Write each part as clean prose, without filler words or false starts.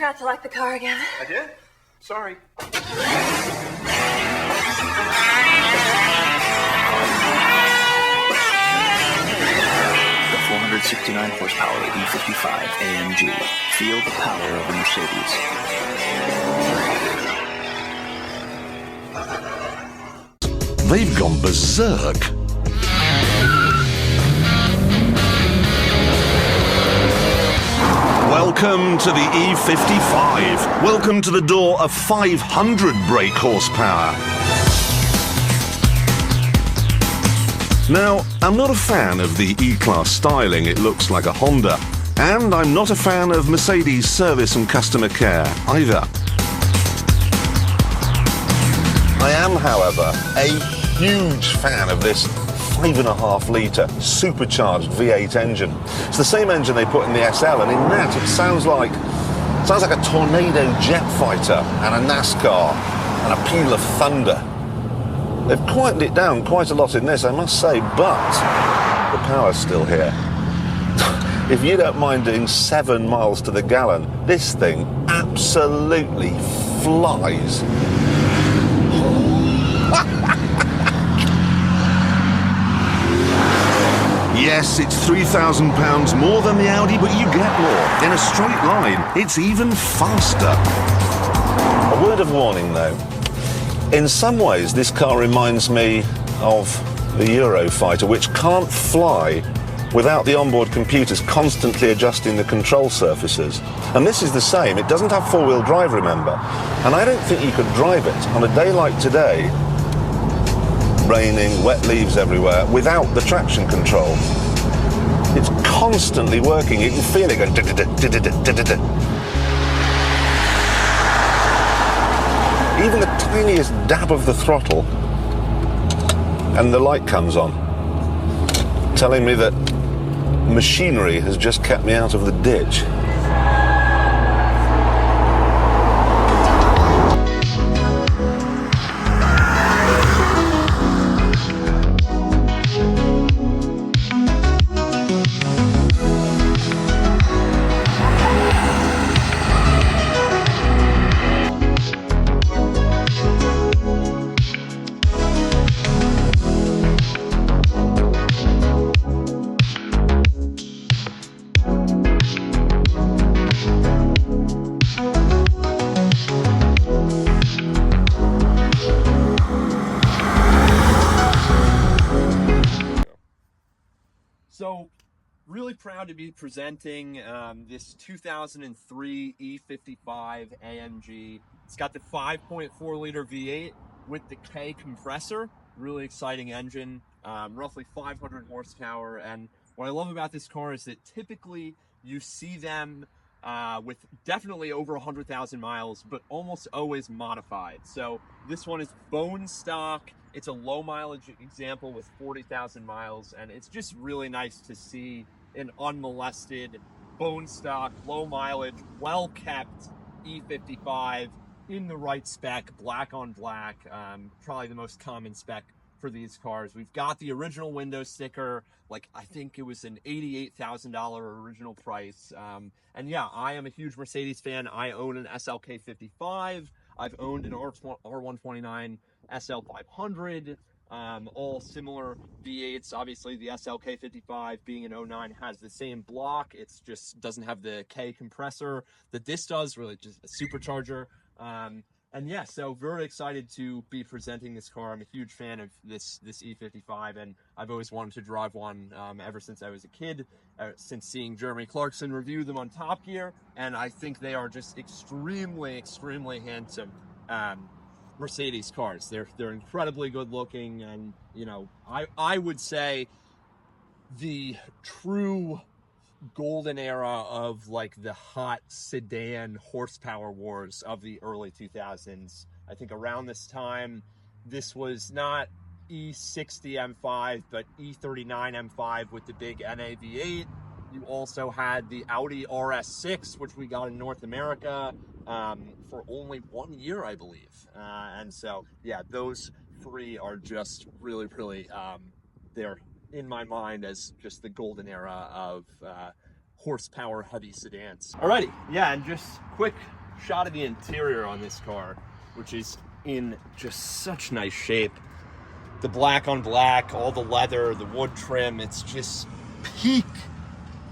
forgot to lock the car again. I did? Sorry. 469 horsepower E55 AMG. Feel the power of a Mercedes. They've gone berserk. Welcome to the E55. Welcome to the door of 500 brake horsepower. Now, I'm not a fan of the E-Class styling, it looks like a Honda. And I'm not a fan of Mercedes service and customer care either. I am, however, a huge fan of this 5.5-litre supercharged V8 engine. It's the same engine they put in the SL, and in that it sounds like a tornado jet fighter and a NASCAR and a peal of thunder. They've quietened it down quite a lot in this, I must say, but the power's still here. If you don't mind doing 7 miles to the gallon, this thing absolutely flies. Yes, it's £3,000 more than the Audi, but you get more. In a straight line, it's even faster. A word of warning, though. In some ways, this car reminds me of the Eurofighter, which can't fly without the onboard computers constantly adjusting the control surfaces. And this is the same. It doesn't have four-wheel drive, remember. And I don't think you could drive it on a day like today, raining, wet leaves everywhere, without the traction control. It's constantly working. You can feel it going da-da-da-da-da-da-da. Even the tiniest dab of the throttle and the light comes on, telling me that machinery has just kept me out of the ditch. So, really proud to be presenting this 2003 E55 AMG. It's got the 5.4-liter V8 with the K compressor. Really exciting engine, roughly 500 horsepower. And what I love about this car is that typically you see them with definitely over 100,000 miles, but almost always modified. So this one is bone stock. It's a low mileage example with 40,000 miles, and it's just really nice to see an unmolested, bone stock, low mileage, well kept E55 in the right spec, black on black, probably the most common spec for these cars. We've got the original window sticker, like I think it was an $88,000 original price. And yeah, I am a huge Mercedes fan. I own an SLK 55. I've owned an R129 SL500, all similar V8s. Obviously the SLK 55 being an 09 has the same block. It's just doesn't have the K compressor that this does, really just a supercharger. And yeah, so very excited to be presenting this car. I'm a huge fan of this E55, and I've always wanted to drive one ever since I was a kid, since seeing Jeremy Clarkson review them on Top Gear, and I think they are just extremely, extremely handsome Mercedes cars. They're incredibly good looking, and you know, I would say the true golden era of like the hot sedan horsepower wars of the early 2000s. I think around this time, this was not E60 M5, but E39 M5 with the big NAV8. You also had the Audi RS6, which we got in North America for only 1 year, I believe. And so, yeah, those three are just really, really, they're in my mind as just the golden era of horsepower heavy sedans. Alrighty, yeah, and just quick shot of the interior on this car, which is in just such nice shape. The black on black, all the leather, the wood trim, it's just peak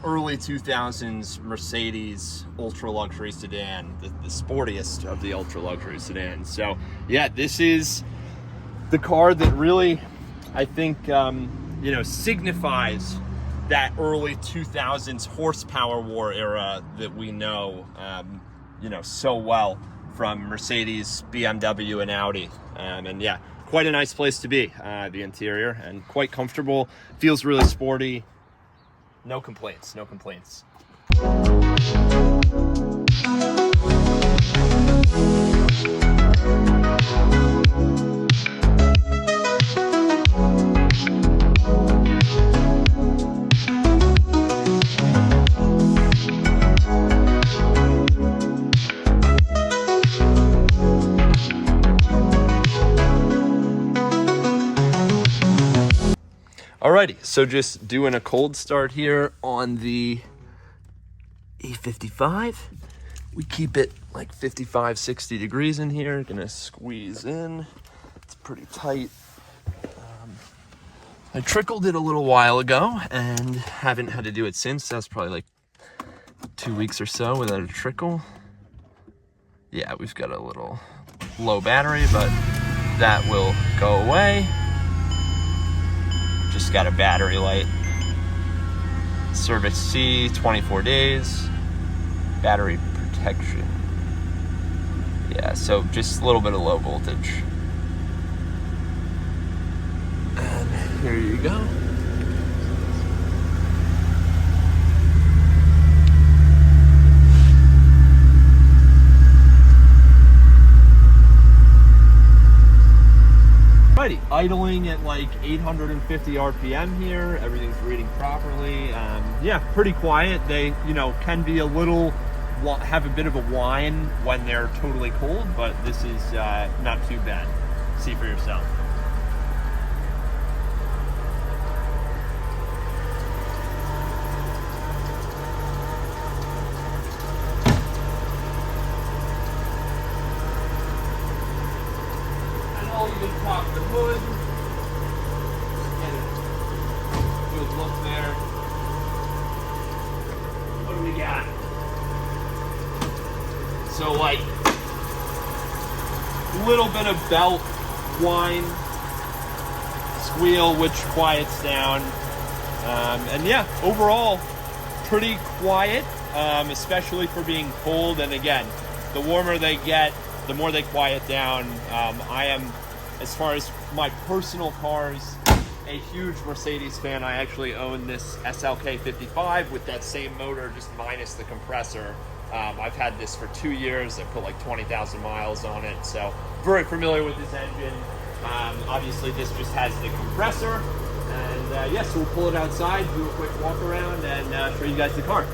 early 2000s Mercedes ultra luxury sedan, the sportiest of the ultra luxury sedans. So yeah, this is the car that really, I think, you know, signifies that early 2000s horsepower war era that we know, you know, so well from Mercedes, BMW, and Audi. And yeah, quite a nice place to be, the interior, and quite comfortable. Feels really sporty. No complaints, no complaints. Alrighty, so just doing a cold start here on the E55. We keep it like 55, 60 degrees in here. Gonna squeeze in. It's pretty tight. I trickled it a little while ago and haven't had to do it since. That's probably like 2 weeks or so without a trickle. Yeah, we've got a little low battery, but that will go away. Just got a battery light. Service C, 24 days. Battery protection. Yeah, so just a little bit of low voltage. And here you go. Alrighty, idling at like 850 RPM here. Everything's reading properly. Yeah, pretty quiet. They, you know, can be a little, have a bit of a whine when they're totally cold, but this is not too bad. See for yourself. Even pop the hood, get a good look there. What do we got? So like a little bit of belt whine, squeal, which quiets down, and yeah, overall pretty quiet, especially for being cold. And again, the warmer they get, the more they quiet down. I am, as far as my personal cars, a huge Mercedes fan. I actually own this SLK 55 with that same motor, just minus the compressor. I've had this for 2 years. I put like 20,000 miles on it, so very familiar with this engine. Obviously, this just has the compressor. And yeah, so we'll pull it outside, do a quick walk around, and show you guys the car.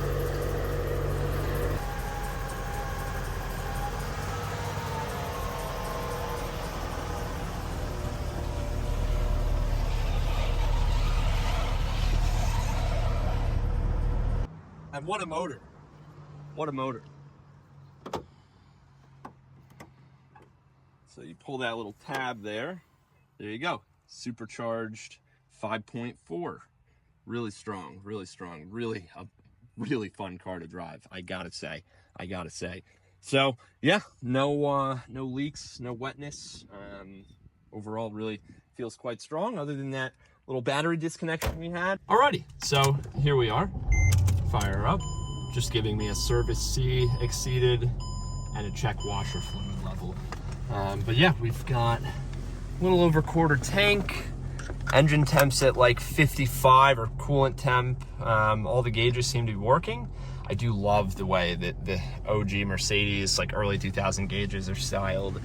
And what a motor. What a motor. So you pull that little tab there. There you go. Supercharged 5.4. Really strong, really strong. Really a really fun car to drive, I gotta say. So yeah, no leaks, no wetness. Overall really feels quite strong, other than that little battery disconnection we had. Alrighty, so here we are. Fire up, just giving me a service C exceeded and a check washer fluid level. But yeah, we've got a little over quarter tank, engine temps at like 55 or coolant temp. All the gauges seem to be working. I do love the way that the OG Mercedes, like early 2000 gauges, are styled.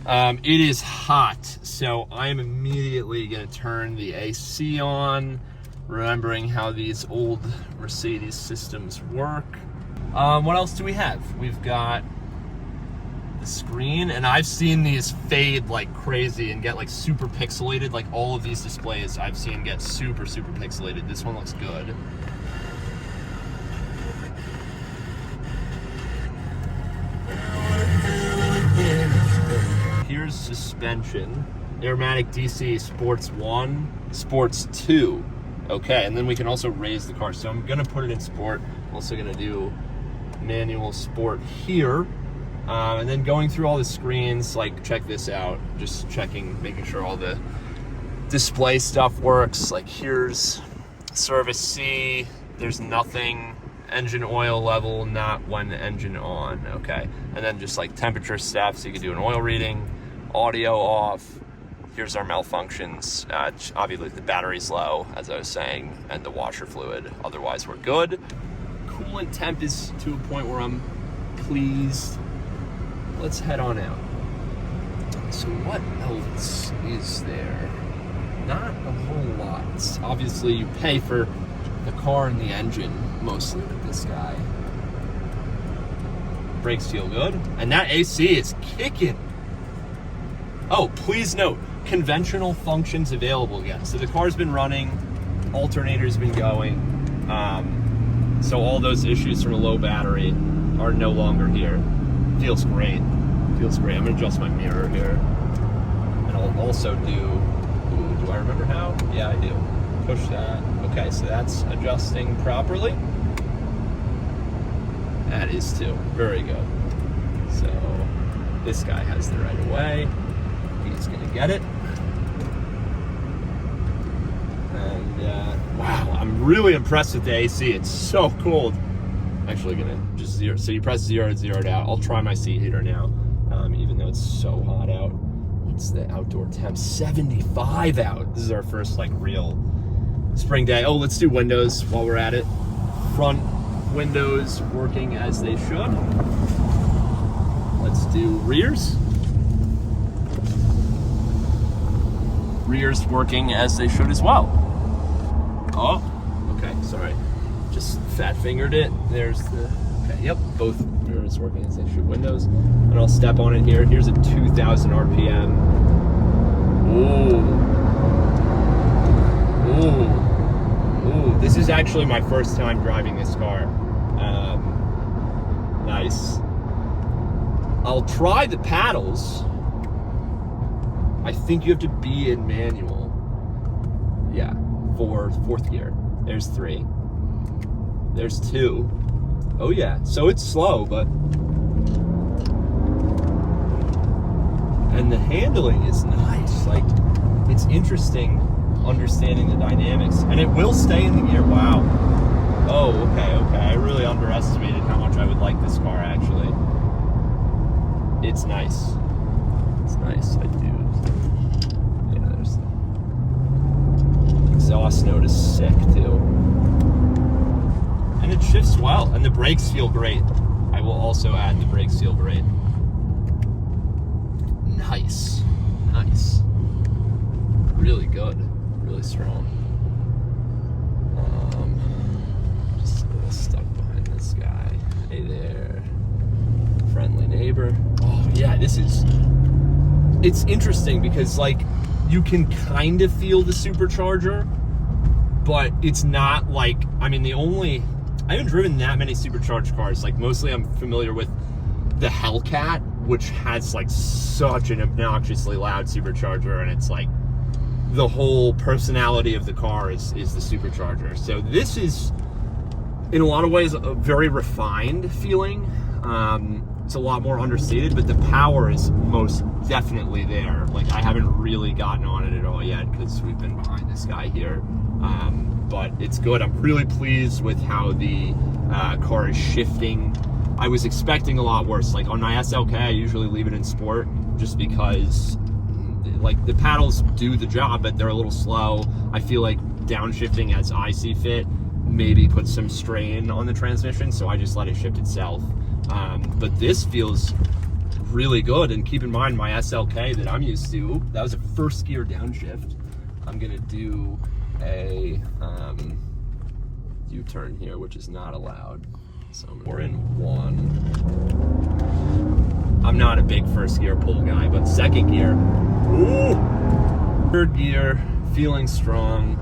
It is hot, so I am immediately gonna turn the AC on, remembering how these old Mercedes systems work. What else do we have? We've got the screen, and I've seen these fade like crazy and get like super pixelated. Like all of these displays I've seen get super pixelated. This one looks good. here's suspension. Aromatic DC Sports 1, Sports 2. Okay, and then we can also raise the car. So I'm gonna put it in sport. I'm also gonna do manual sport here. And then going through all the screens, like check this out. Just checking, making sure all the display stuff works. Like here's service C, there's nothing. Engine oil level, not when engine on, okay. And then just like temperature steps, you can do an oil reading, audio off. Here's our malfunctions. Obviously the battery's low, as I was saying, and the washer fluid. Otherwise we're good. Coolant temp is to a point where I'm pleased. Let's head on out. So what else is there? Not a whole lot. Obviously you pay for the car and the engine mostly with this guy. Brakes feel good. And that AC is kicking. Oh, please note, conventional functions available again. So the car's been running, alternator's been going. So all those issues from a low battery are no longer here. Feels great. Feels great. I'm gonna adjust my mirror here. And I'll also do I remember how? Yeah, I do. Push that. Okay, so that's adjusting properly. That is too. Very good. So this guy has the right of way. He's gonna get it. And wow, I'm really impressed with the AC. It's so cold. Actually gonna just zero. So you press zero, it's zeroed out. I'll try my seat heater now, even though it's so hot out. What's the outdoor temp? 75 out. This is our first like real spring day. Oh, let's do windows while we're at it. Front windows working as they should. Let's do rears. Rears working as they should as well. Oh, okay, sorry. Just fat fingered it. There's the, okay, yep, both mirrors working as they should. Windows, and I'll step on it here. Here's a 2,000 RPM. Ooh. Ooh. Ooh, this is actually my first time driving this car. Nice. I'll try the paddles. I think you have to be in manual. Yeah, for fourth gear. There's 3. There's 2. Oh yeah, so it's slow, but... And the handling is nice. Like, it's interesting understanding the dynamics. And it will stay in the gear, wow. Oh, okay. I really underestimated how much I would like this car, actually. It's nice. It's nice, I do. Yeah, there's the exhaust note is sick, too. And it shifts well, and the brakes feel great. I will also add the brakes feel great. Nice. Nice. Really good. Really strong. Just a little stuck behind this guy. Hey there. Friendly neighbor. Oh yeah, it's interesting because like you can kind of feel the supercharger, but it's not like, I mean, I haven't driven that many supercharged cars. Like mostly I'm familiar with the Hellcat, which has like such an obnoxiously loud supercharger, and it's like the whole personality of the car is the supercharger. So this is in a lot of ways a very refined feeling. It's a lot more understated, but the power is most definitely there. Like I haven't really gotten on it at all yet because we've been behind this guy here. But it's good. I'm really pleased with how the car is shifting. I was expecting a lot worse. Like on my SLK, I usually leave it in sport just because like the paddles do the job, but they're a little slow. I feel like downshifting as I see fit maybe puts some strain on the transmission, so I just let it shift itself. But this feels really good, and keep in mind my SLK that I'm used to, that was a first gear downshift. I'm gonna do a U-turn here, which is not allowed. So we're in 1. I'm not a big first gear pull guy, but second gear, ooh! Third gear, feeling strong.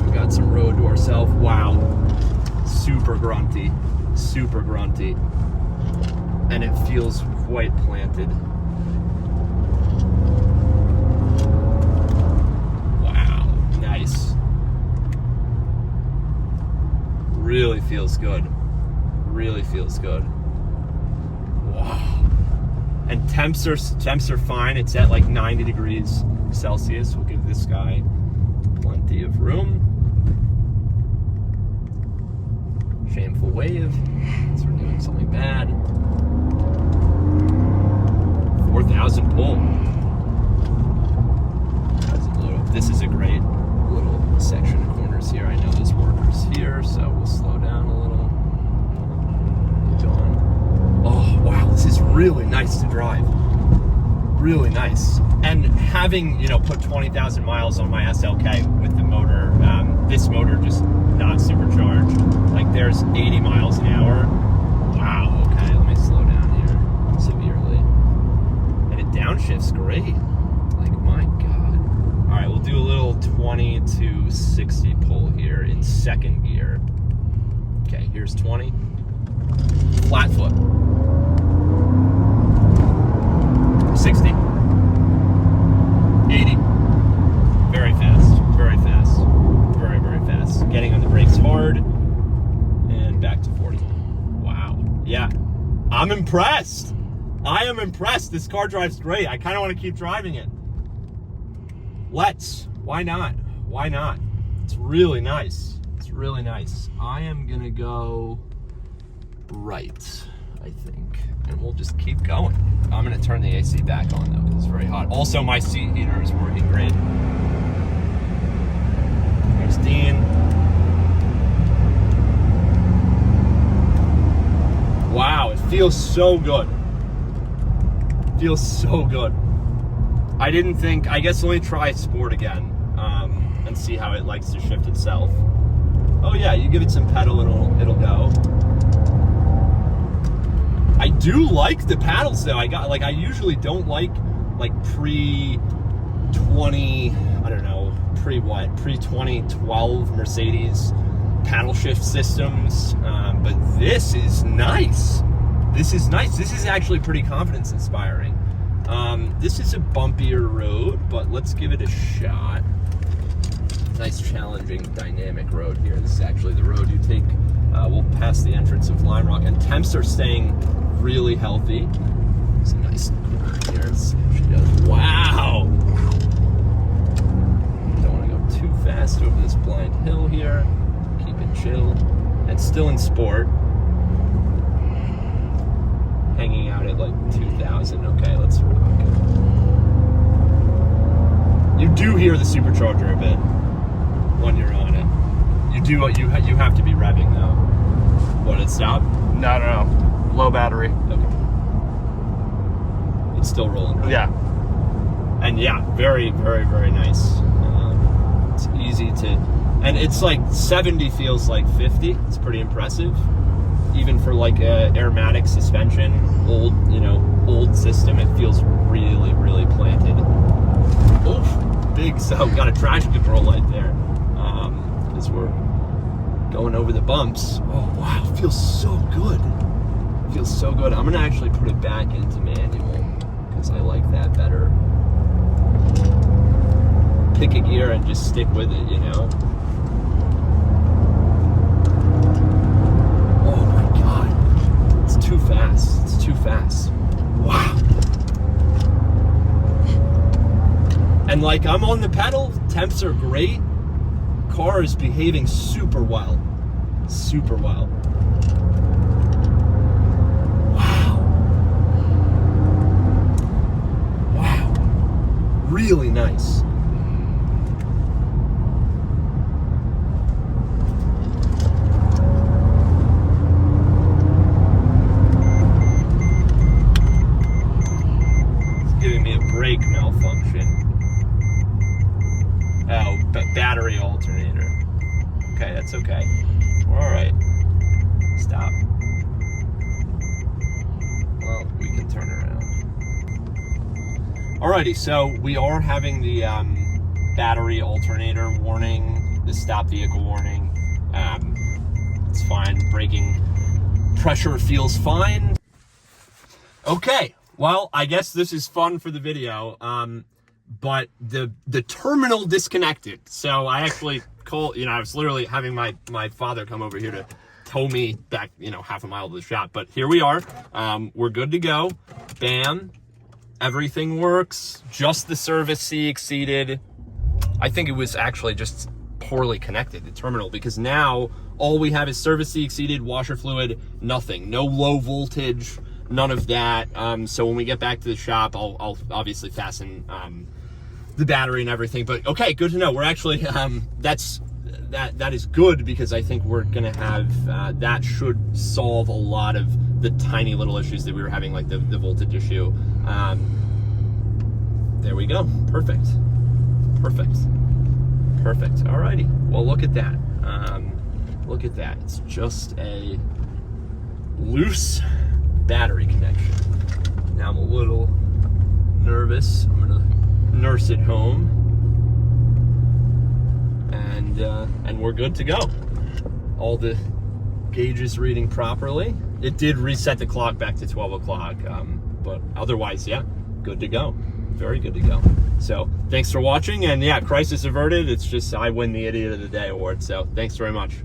We got some road to ourselves. Wow, super grunty, super grunty. And it feels quite planted. really feels good. Really feels good. Wow. And temps are fine. It's at like 90 degrees Celsius. We'll give this guy plenty of room. Shameful wave. So we're doing something bad. 4,000 pull. This is a great little section of corners here. I know there's workers here, so we'll slow down a little. Keep going. Oh, wow, this is really nice to drive. Really nice. And having, you know, put 20,000 miles on my SLK with the motor, this motor just not supercharged. Like there's 80 miles an hour. Wow, okay, let me slow down here severely. And it downshifts great. Like, my God. All right, we'll do a little 20 to 60 pull here in second gear. Okay, here's 20. Flat foot. 60. 80. Very fast, very fast. Very, very fast. Getting on the brakes hard. And back to 40. Wow. Yeah, I'm impressed. I am impressed. This car drives great. I kind of want to keep driving it. Let's. Why not? Why not? It's really nice. It's really nice. I am gonna go right, I think, and we'll just keep going. I'm gonna turn the AC back on though, because it's very hot. Also, my seat heater is working great. There's Dean. Wow, it feels so good. Feels so good. I didn't think, I guess let me try Sport again and see how it likes to shift itself. Oh yeah, you give it some pedal and it'll go. I do like the paddles though. I usually don't like pre-20, I don't know, pre-2012 Mercedes paddle shift systems, but this is nice. This is nice. This is actually pretty confidence inspiring. This is a bumpier road, but let's give it a shot. Nice, challenging, dynamic road here. This is actually the road you take. We'll pass the entrance of Lime Rock, and temps are staying really healthy. It's a nice corner here. She does. Wow! Don't want to go too fast over this blind hill here. Keep it chill. And still in Sport. Hanging out at like 2,000. Okay, let's rock it. You do hear the supercharger a bit when you're on it. You do. You have to be revving though. What, it stopped? No. Low battery. Okay. It's still rolling, right? Yeah. And yeah, very, very, very nice. It's easy to, and it's like 70 feels like 50. It's pretty impressive. Even for like a aromatic suspension, old system, it feels really, really planted. Oof, big, so got a traction control light there, because we're going over the bumps. Oh wow, it feels so good. It feels so good. I'm gonna actually put it back into manual because I like that better. Pick a gear and just stick with it, you know. Too fast. It's too fast. Wow. And like, I'm on the pedal, temps are great. Car is behaving super well. Super well. Wow. Wow. Really nice. Brake malfunction. Oh, battery alternator. Okay, that's okay. We're all right. Stop. Well, we can turn around. Alrighty, so we are having the battery alternator warning, the stop vehicle warning. It's fine. Braking pressure feels fine. Okay. Well, I guess this is fun for the video, but the terminal disconnected. So I actually call, you know, I was literally having my father come over here to tow me back, you know, half a mile to the shop. But here we are. We're good to go. Bam. Everything works. Just the service C exceeded. I think it was actually just poorly connected, the terminal, because now all we have is service C exceeded, washer fluid, nothing. No low voltage, none of that. So when we get back to the shop, I'll obviously fasten the battery and everything. But okay, good to know. We're actually, that is good, because I think we're gonna have, that should solve a lot of the tiny little issues that we were having, like the voltage issue. There we go. Perfect. Alrighty. Well, look at that. Look at that. It's just a loose battery connection. Now I'm a little nervous. I'm gonna nurse it home, and we're good to go. All the gauges reading properly. It did reset the clock back to 12 o'clock, but otherwise, yeah, good to go. Very good to go. So thanks for watching, and yeah, crisis averted. It's just I win the Idiot of the Day award. So thanks very much.